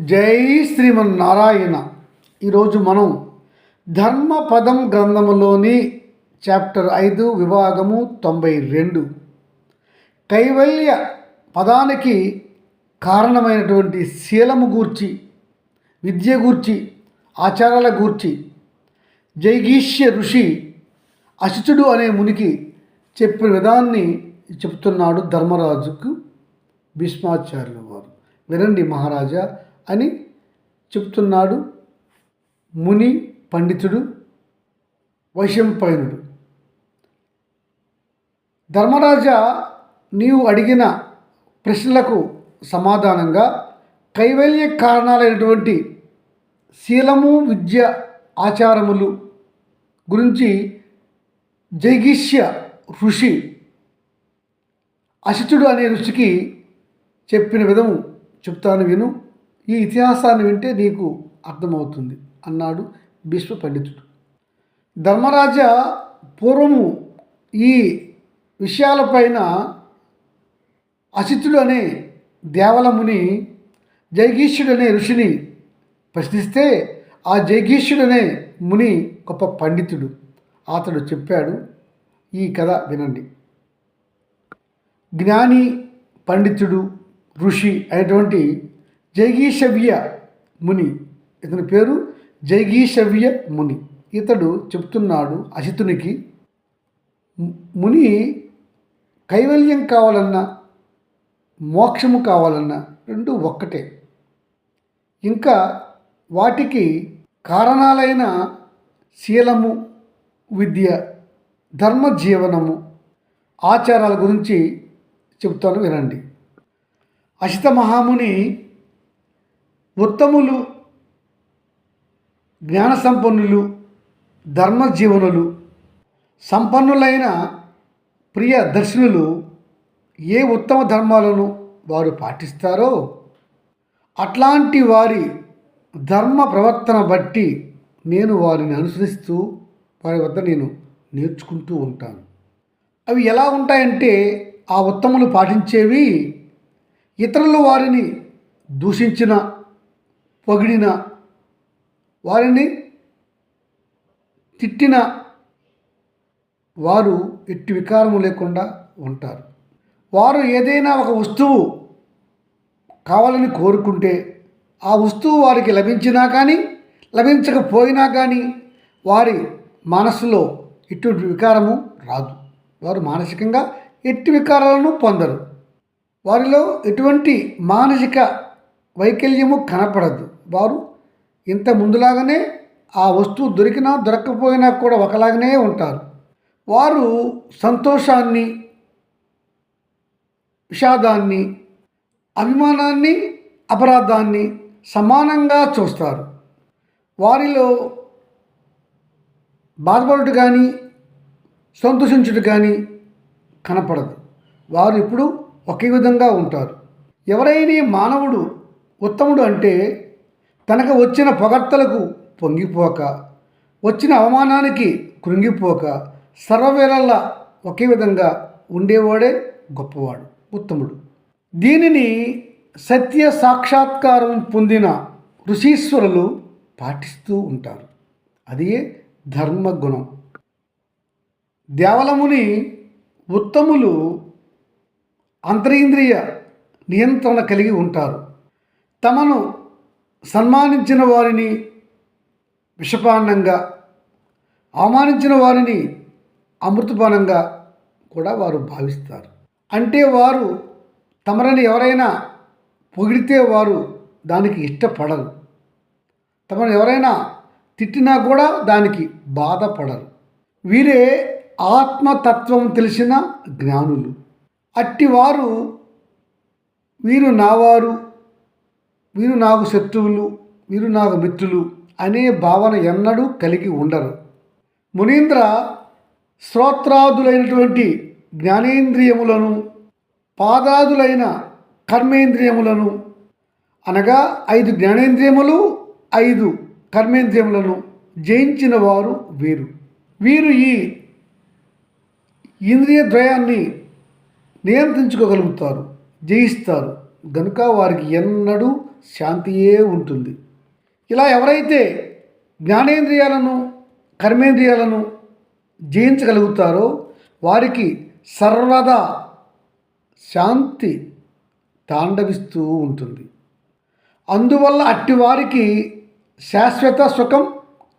జై శ్రీమన్నారాయణ. ఈరోజు మనం ధర్మపదం గ్రంథములోని చాప్టర్ 5 విభాగము 92 కైవల్య పదానికి కారణమైనటువంటి శీలము గూర్చి, విద్య గూర్చి, ఆచారాల గూర్చి జైగీష్య ఋషి అశిచుడు అనే మునికి చెప్పిన విధాన్ని చెప్తున్నాడు ధర్మరాజుకు భీష్మాచార్యుల వారు. వినండి మహారాజా అని చెప్తున్నాడు ముని పండితుడు వైశంపాయనుడు. ధర్మరాజా, నీవు అడిగిన ప్రశ్నలకు సమాధానంగా కైవల్య కారణాలైనటువంటి శీలము, విద్య, ఆచారములు గురించి జైగీష్య ఋషి అశిచుడు అనే ఋషికి చెప్పిన విధము చెప్తాను, విను. ఈ ఇతిహాసాన్ని వింటే నీకు అర్థమవుతుంది అన్నాడు భీష్మ పండితుడు. ధర్మరాజా, పూర్వము ఈ విషయాలపైన అశితుడు అనే దేవలముని జైగీష్యుడు అనే ఋషిని ప్రశ్నిస్తే ఆ జైగీష్యుడు అనే ముని గొప్ప పండితుడు. అతడు చెప్పాడు, ఈ కథ వినండి. జ్ఞాని, పండితుడు, ఋషి అయినటువంటి జైగీషవ్య ముని, ఇతని పేరు జైగీషవ్య ముని. ఇతడు చెప్తున్నాడు అశితునికి, ముని కైవల్యం కావాలన్నా మోక్షము కావాలన్నా రెండు ఒక్కటే. ఇంకా వాటికి కారణాలైన శీలము, విద్య, ధర్మ జీవనము, ఆచారాల గురించి చెప్తాను వినండి. అశిత మహాముని ఉత్తములు, జ్ఞాన సంపన్నులు, ధర్మజీవనులు, సంపన్నులైన ప్రియ దర్శనులు ఏ ఉత్తమ ధర్మాలను వారు పాటిస్తారో అట్లాంటి వారి ధర్మ ప్రవర్తన బట్టి నేను వారిని అనుసరిస్తూ వారి వద్ద నేను నేర్చుకుంటూ ఉంటాను. అవి ఎలా ఉంటాయంటే, ఆ ఉత్తములు పాటించేవి ఇతరులు వారిని దూషించిన, పొగిడిన, వారిని తిట్టిన వారు ఎట్టి వికారము లేకుండా ఉంటారు. వారు ఏదైనా ఒక వస్తువు కావాలని కోరుకుంటే ఆ వస్తువు వారికి లభించినా కానీ లభించకపోయినా కానీ వారి మనసులో ఎటువంటి వికారము రాదు. వారు మానసికంగా ఎట్టి వికారాలను పొందరు. వారిలో ఎటువంటి మానసిక వైకల్యము కనపడదు. వారు ఇంత ముందులాగానే ఆ వస్తువు దొరికినా దొరకకపోయినా కూడా ఒకలాగానే ఉంటారు. వారు సంతోషాన్ని, విషాదాన్ని, అభిమానాన్ని, అపరాధాన్ని సమానంగా చూస్తారు. వారిలో బాధపడుట కానీ సంతోషించుట కానీ కనపడదు. వారు ఇప్పుడు ఒకే విధంగా ఉంటారు. ఎవరైనా మానవుడు ఉత్తముడు అంటే తనకు వచ్చిన పొగడ్తలకు పొంగిపోక, వచ్చిన అవమానానికి కృంగిపోక, సర్వవేళలా ఒకే విధంగా ఉండేవాడే గొప్పవాడు, ఉత్తముడు. దీనిని సత్య సాక్షాత్కారం పొందిన ఋషీశ్వరులు పాటిస్తూ ఉంటారు. అదే ధర్మగుణం. దేవలముని ఉత్తములు అంతరింద్రియ నియంత్రణ కలిగి ఉంటారు. తమను సన్మానించిన వారిని విషపానంగా, అవమానించిన వారిని అమృతపానంగా కూడా వారు భావిస్తారు. అంటే వారు తమరని ఎవరైనా పొగిడితే వారు దానికి ఇష్టపడరు. తమను ఎవరైనా తిట్టినా కూడా దానికి బాధపడరు. వీరే ఆత్మతత్వం తెలిసిన జ్ఞానులు. అట్టివారు వీరు నావారు, వీరు నాకు శత్రువులు, వీరు నాకు మిత్రులు అనే భావన ఎన్నడూ కలిగి ఉండరు. మునీంద్ర, శ్రోత్రాదులైనటువంటి జ్ఞానేంద్రియములను, పాదాదులైన కర్మేంద్రియములను, అనగా 5 జ్ఞానేంద్రియములు, 5 కర్మేంద్రియములను జయించిన వారు వీరు. వీరు ఈ ఇంద్రియ ద్వయాన్ని నియంత్రించుకోగలుగుతారు, జయిస్తారు. గనుక వారికి ఎన్నడూ శాంతియే ఉంటుంది. ఇలా ఎవరైతే జ్ఞానేంద్రియాలను కర్మేంద్రియాలను జయించగలుగుతారో వారికి సర్వదా శాంతి తాండవిస్తూ ఉంటుంది. అందువల్ల అట్టివారికి శాశ్వత సుఖం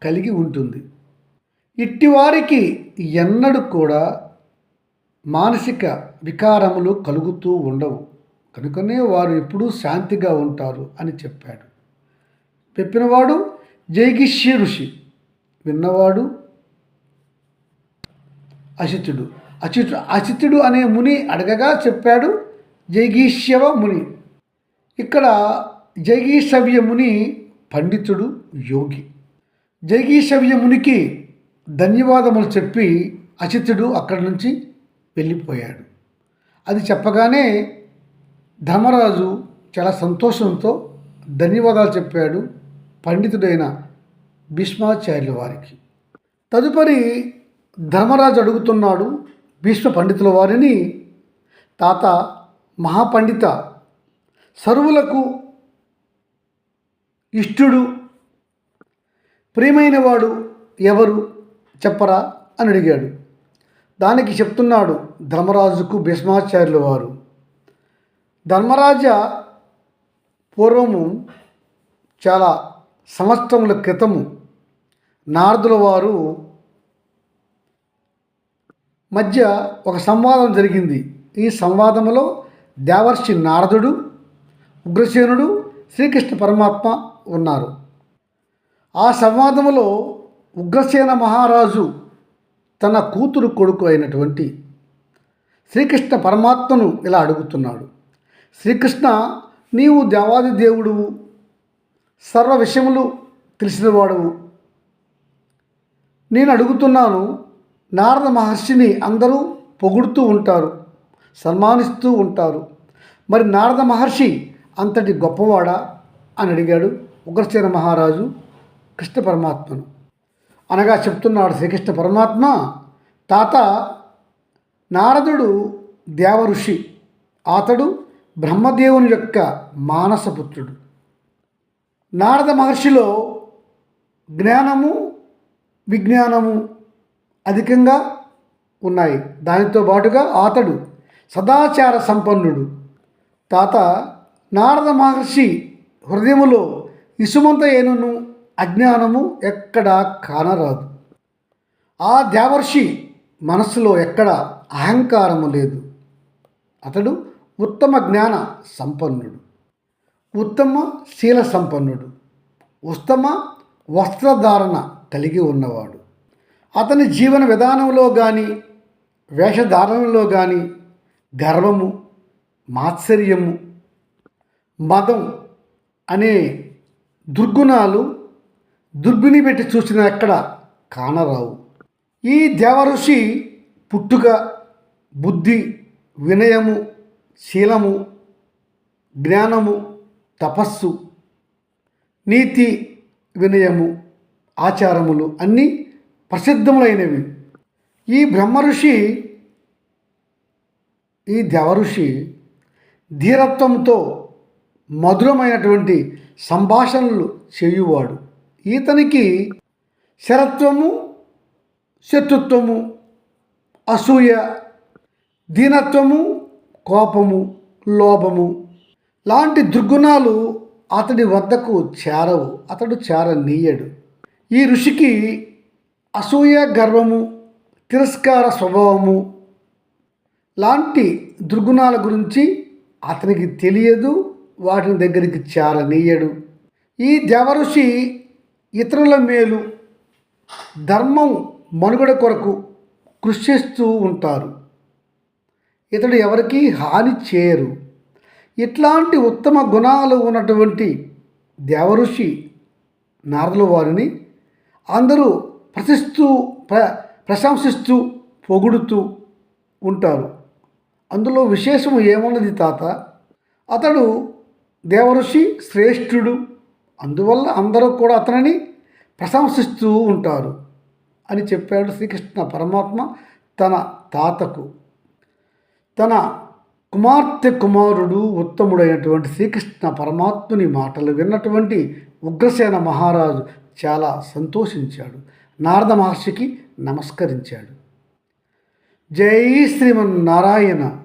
కలిగి ఉంటుంది. ఇట్టివారికి ఎన్నడూ కూడా మానసిక వికారములు కలుగుతూ ఉండవు. కనుకనే వారు ఎప్పుడూ శాంతిగా ఉంటారు అని చెప్పాడు. చెప్పినవాడు జైగిష్య ఋషి, విన్నవాడు అసితుడు. అసితుడు అనే ముని అడగగా చెప్పాడు జైగీష్యవ ముని. ఇక్కడ జైగీషవ్య ముని పండితుడు, యోగి. జైగీషవ్య మునికి ధన్యవాదములు చెప్పి అసితుడు అక్కడి నుంచి వెళ్ళిపోయాడు. అది చెప్పగానే ధర్మరాజు చాలా సంతోషంతో ధన్యవాదాలు చెప్పాడు పండితుడైన భీష్మాచార్యుల వారికి. తదుపరి ధర్మరాజు అడుగుతున్నాడు భీష్మ పండితుల వారిని, తాత మహాపండిత, సర్వులకు ఇష్టుడు ప్రియమైనవాడు ఎవరు చెప్పరా అని అడిగాడు. దానికి చెప్తున్నాడు ధర్మరాజుకు భీష్మాచార్యుల వారు, ధర్మరాజ పూర్వము చాలా సంవత్సరముల క్రితము నారదుల వారు మధ్య ఒక సంవాదం జరిగింది. ఈ సంవాదంలో దేవర్షి నారదుడు, ఉగ్రసేనుడు, శ్రీకృష్ణ పరమాత్మ ఉన్నారు. ఆ సంవాదంలో ఉగ్రసేన మహారాజు తన కూతురు కొడుకు అయినటువంటి శ్రీకృష్ణ పరమాత్మను ఇలా అడుగుతున్నాడు, శ్రీకృష్ణ, నీవు దేవాది దేవుడువు, సర్వ విషయములు తెలిసినవాడువు. నేను అడుగుతున్నాను, నారద మహర్షిని అందరూ పొగుడుతూ ఉంటారు, సన్మానిస్తూ ఉంటారు. మరి నారద మహర్షి అంతటి గొప్పవాడా అని అడిగాడు ఉగ్రసేన మహారాజు కృష్ణ పరమాత్మను. అనగా చెప్తున్నాడు శ్రీకృష్ణ పరమాత్మ, తాత, నారదుడు దేవఋషి, అతడు బ్రహ్మదేవుని యొక్క మానసపుత్రుడు. నారద మహర్షిలో జ్ఞానము విజ్ఞానము అధికంగా ఉన్నాయి. దానితో పాటుగా అతడు సదాచార సంపన్నుడు. తాత, నారద మహర్షి హృదయములో ఇసుమంత ఏనును అజ్ఞానము ఎక్కడా కానరాదు. ఆ దేవర్షి మనస్సులో ఎక్కడ అహంకారము లేదు. అతడు ఉత్తమ జ్ఞాన సంపన్నుడు, ఉత్తమ శీల సంపన్నుడు, ఉత్తమ వస్త్రధారణ కలిగి ఉన్నవాడు. అతని జీవన విధానంలో కానీ వేషధారణలో కానీ గర్వము, మాత్సర్యము, మదం అనే దుర్గుణాలు దుర్బిని పెట్టి చూసిన ఎక్కడ కానరావు. ఈ దేవఋషి పుట్టుక, బుద్ధి, వినయము, శీలము, జ్ఞానము, తపస్సు, నీతి, వినయము, ఆచారములు అన్నీ ప్రసిద్ధములైనవి. ఈ బ్రహ్మఋషి, ఈ దేవఋషి ధీరత్వంతో మధురమైనటువంటి సంభాషణలు చేయువాడు. ఈతనికి శరత్వము, శత్రుత్వము, అసూయ, దీనత్వము, కోపము, లోభము లాంటి దుర్గుణాలు అతడి వద్దకు చేరవు. అతడు చేరనీయడు. ఈ ఋషికి అసూయ, గర్వము, తిరస్కార స్వభావము లాంటి దుర్గుణాల గురించి అతనికి తెలియదు. వాటిని దగ్గరికి చేరనీయడు. ఈ దేవఋషి ఇతరుల మేలు, ధర్మం మనుగడ కొరకు కృషి చేస్తూ ఉంటారు. ఇతడు ఎవరికి హాని చేయరు. ఇట్లాంటి ఉత్తమ గుణాలు ఉన్నటువంటి దేవఋషి నారదుల వారిని అందరూ ప్రశంసిస్తూ పొగుడుతూ ఉంటారు. అందులో విశేషము ఏమన్నది తాత, అతడు దేవఋషి శ్రేష్ఠుడు, అందువల్ల అందరూ కూడా అతనిని ప్రశంసిస్తూ ఉంటారు అని చెప్పాడు శ్రీకృష్ణ పరమాత్మ తన తాతకు. తన కుమార్తె కుమారుడు ఉత్తముడైనటువంటి శ్రీకృష్ణ పరమాత్ముని మాటలు విన్నటువంటి ఉగ్రసేన మహారాజు చాలా సంతోషించాడు. నారద మహర్షికి నమస్కరించాడు. జై శ్రీమన్నారాయణ.